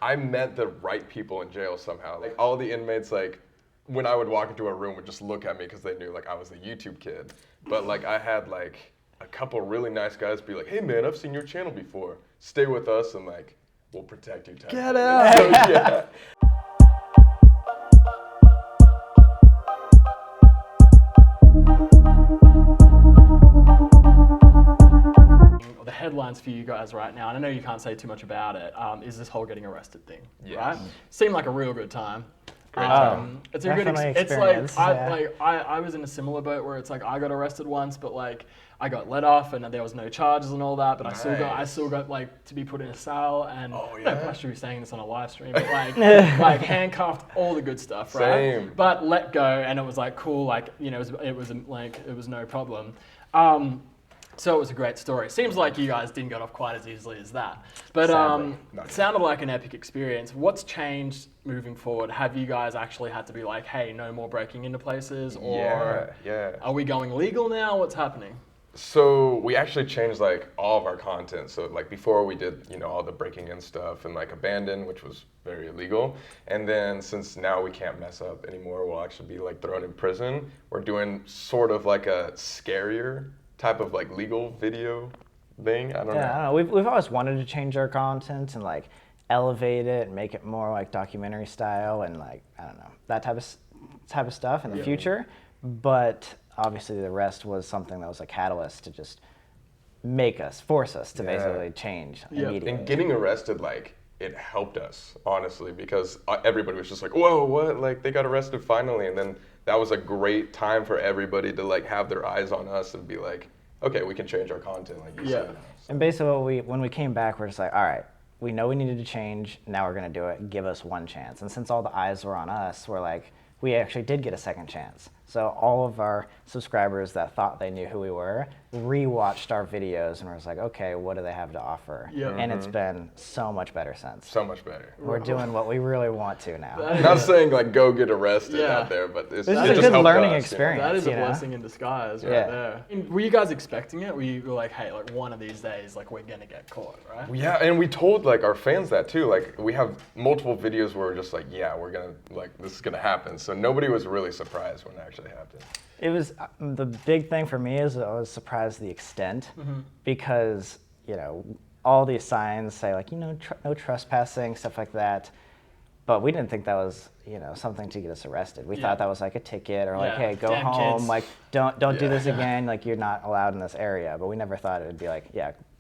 I met the right people in jail somehow. Like all the inmates, like when I would walk into a room, would just look at me because they knew like I was the YouTube kid. But like I had like a couple really nice guys be like, "Hey man, I've seen your channel before. Stay with us and like we'll protect you." Get out! So, yeah. The headlines for you guys right now, and I know you can't say too much about it, is this whole getting arrested thing, right? Seemed like a real good time. It's a good experience. It's like I was in a similar boat where it's like I got arrested once, but like I got let off and there was no charges and all that, but I still got like to be put in a cell and I should be saying this on a live stream, but like like handcuffed, all the good stuff, right? Same. But let go, and it was like cool, like you know it was no problem. So it was a great story. Seems like you guys didn't get off quite as easily as that. But it sounded like an epic experience. What's changed moving forward? Have you guys actually had to be like, hey, no more breaking into places? Or are we going legal now? What's happening? So we actually changed like all of our content. So like before we did, you know, all the breaking in stuff and like abandon, which was very illegal. And then since now we can't mess up anymore, we'll actually be like thrown in prison. We're doing sort of like a scarier type of like legal video thing. I don't know. I don't know. We've always wanted to change our content and like elevate it and make it more like documentary style and like I don't know that type of stuff in the future. But obviously the rest was something that was a catalyst to just force us to basically change immediately. And getting arrested, like it helped us honestly because everybody was just like, whoa, what? Like they got arrested finally, and then that was a great time for everybody to like have their eyes on us and be like, okay, we can change our content, like you said. And basically, when we came back, we're just like, all right, we know we needed to change. Now we're gonna do it. Give us one chance. And since all the eyes were on us, we're like, we actually did get a second chance. So all of our subscribers that thought they knew who we were rewatched our videos and was like, okay, what do they have to offer? And it's been so much better since. So much better. We're doing what we really want to now. Not saying like go get arrested out there, but it's a just good helped learning us, experience. That is a blessing in disguise right there. And were you guys expecting it? Were you like, hey, like one of these days, like we're gonna get caught, right? Yeah, and we told like our fans that too. Like we have multiple videos where we're just like, yeah, we're gonna like this is gonna happen. So nobody was really surprised when it actually happened. It was the big thing for me is I was surprised the extent because you know all these signs say like no trespassing, stuff like that, but we didn't think that was something to get us arrested. We thought that was like a ticket or like hey go home, kids. like don't do this again, like you're not allowed in this area. But we never thought it would be like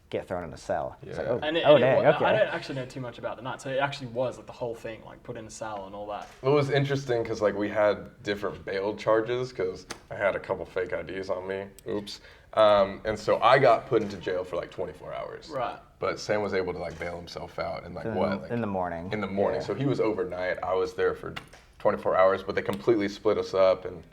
get thrown in a cell. It's like, dang, okay. I don't actually know too much about the night, so it actually was like the whole thing, like put in a cell and all that. It was interesting because like we had different bail charges because I had a couple fake IDs on me. Oops. And so I got put into jail for like 24 hours. Right. But Sam was able to like bail himself out in like in the morning. In the morning. So he was overnight. I was there for 24 hours, but they completely split us up and.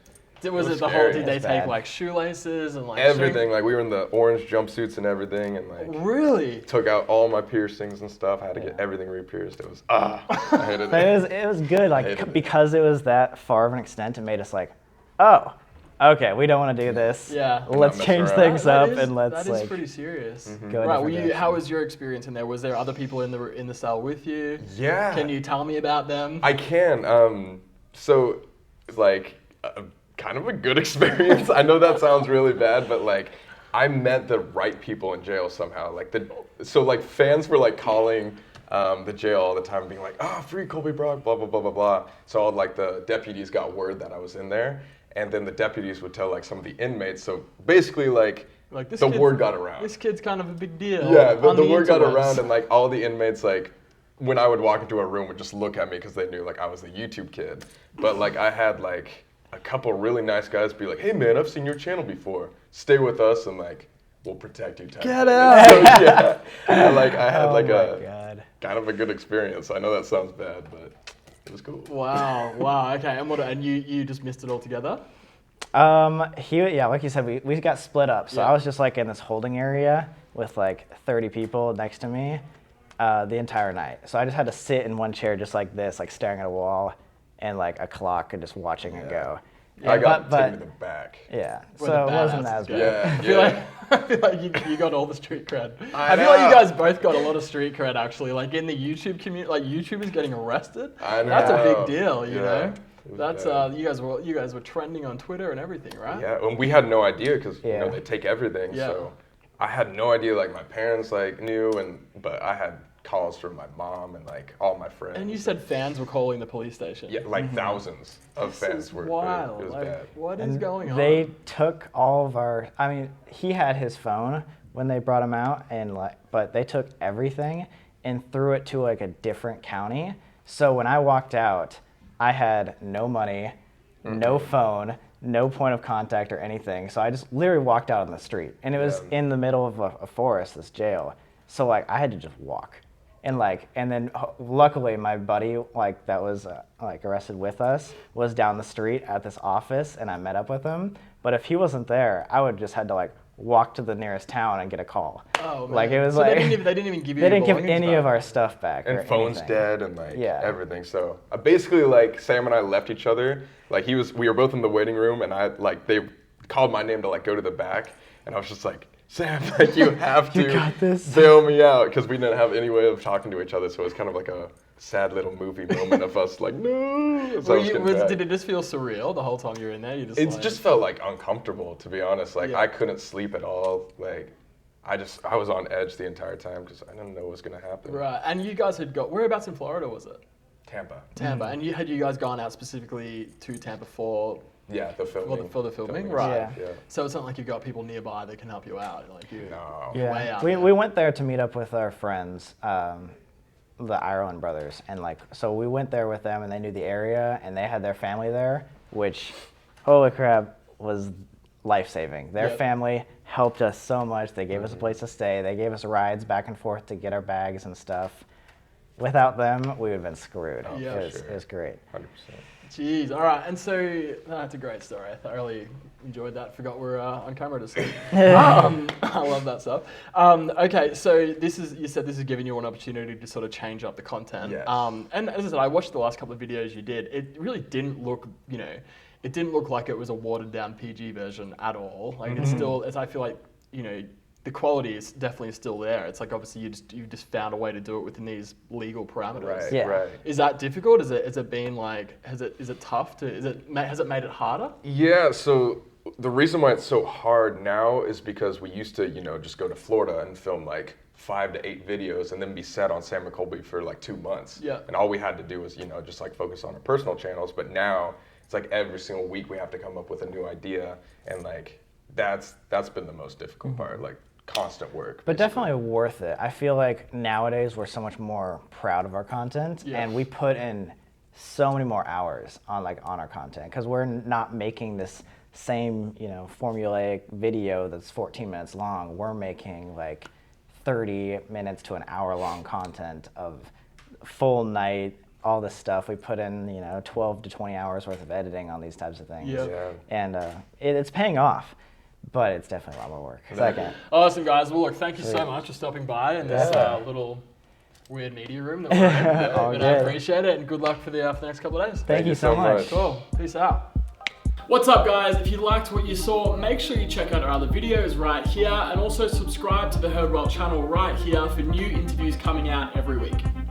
Was it the whole? Did they take like shoelaces and like everything? Like we were in the orange jumpsuits and everything, and like really took out all my piercings and stuff. I had to get everything re-pierced. It was I hated it. It was good, like because it was that far of an extent. It made us like, oh, okay, we don't want to do this. Yeah, let's change things up and let's that is like pretty serious. Go right? How was your experience in there? Was there other people in the cell with you? Yeah. Can you tell me about them? I can. So like. Kind of a good experience. I know that sounds really bad, but like I met the right people in jail somehow. Like so like fans were like calling the jail all the time, being like, "Oh, free Colby Brock," blah blah blah blah blah. So all like the deputies got word that I was in there, and then the deputies would tell like some of the inmates. So basically like the word got around. This kid's kind of a big deal. Yeah, the word got around, and like all the inmates like. When I would walk into a room, would just look at me because they knew like I was the YouTube kid. But like I had like a couple really nice guys be like, "Hey man, I've seen your channel before. Stay with us and like we'll protect you." Get out! So, yeah, I had like kind of a good experience. I know that sounds bad, but it was cool. Wow. Okay, and you just missed it altogether? Like you said, we got split up. So I was just like in this holding area with like 30 people next to me the entire night. So I just had to sit in one chair just like this, like staring at a wall and like a clock and just watching it go. I got taken to the back. Yeah, so it wasn't as bad. Yeah. I feel like you got all the street cred. I feel like you guys both got a lot of street cred actually. Like in the YouTube community, like YouTubers getting arrested. I know. That's a big deal, you know. That's you guys were trending on Twitter and everything, right? Yeah, and we had no idea because you know they take everything. Yeah. So I had no idea. Like my parents like knew, but I had calls from my mom and like all my friends. And you said fans were calling the police station. Yeah, like thousands of fans were. Wild. It was like, bad. What is going on? They took all of our. I mean, he had his phone when they brought him out, but they took everything and threw it to like a different county. So when I walked out, I had no money, no phone, no point of contact or anything. So I just literally walked out on the street, and it was in the middle of a forest, this jail. So like I had to just walk. And then luckily my buddy that was arrested with us was down the street at this office, and I met up with him. But if he wasn't there, I would just had to walk to the nearest town and get a call. Oh man. It was so they didn't even give you. They didn't give any of our stuff back. And or phone's anything. dead and everything. So basically Sam and I left each other. We were both in the waiting room, and they called my name to go to the back, and I was just like, Sam, you have to You got this. bail me out, because we didn't have any way of talking to each other. So it was kind of like a sad little movie moment of us no. So did it just feel surreal the whole time you were in there? It just felt uncomfortable, to be honest. I couldn't sleep at all. I was on edge the entire time because I didn't know what was gonna happen. Right, and you guys had whereabouts in Florida was it? Tampa. And you guys gone out specifically to Tampa for? Yeah, the filming. For the filming, right? Yeah. So it's not like you've got people nearby that can help you out. No. Yeah. Way out We went there to meet up with our friends, the Ireland brothers, and so we went there with them, and they knew the area, and they had their family there, which, holy crap, was life-saving. Their family helped us so much. They gave us a place to stay. They gave us rides back and forth to get our bags and stuff. Without them, we would have been screwed. It was great. 100%. Jeez, all right, and so that's a great story. I thoroughly enjoyed that. Forgot we're on camera to see. I love that stuff. Okay, so you said this is giving you an opportunity to sort of change up the content. Yes. And as I said, I watched the last couple of videos you did. It really didn't look, it didn't look like it was a watered down PG version at all. It's still, I feel like, the quality is definitely still there. It's obviously you just found a way to do it within these legal parameters. Right. Right. Is that difficult? Is it been is it tough has it made it harder? Yeah. So the reason why it's so hard now is because we used to just go to Florida and film 5 to 8 videos and then be set on Sam and Colby for 2 months. Yeah. And all we had to do was just focus on our personal channels. But now it's every single week we have to come up with a new idea, and that's been the most difficult part. Constant work. But definitely worth it. I feel like nowadays we're so much more proud of our content, and we put in so many more hours on our content, because we're not making this same formulaic video that's 14 minutes long. We're making 30 minutes to an hour long content of full night, all this stuff. We put in 12 to 20 hours worth of editing on these types of things. Yeah. And it's paying off. But it's definitely a lot more work. Second. Awesome, guys. Well, look, thank you so much for stopping by in this little weird media room that we're in. But I appreciate it, and good luck for the next couple of days. Thank you so much. Cool. Peace out. What's up, guys? If you liked what you saw, make sure you check out our other videos right here, and also subscribe to the Heard Well channel right here for new interviews coming out every week.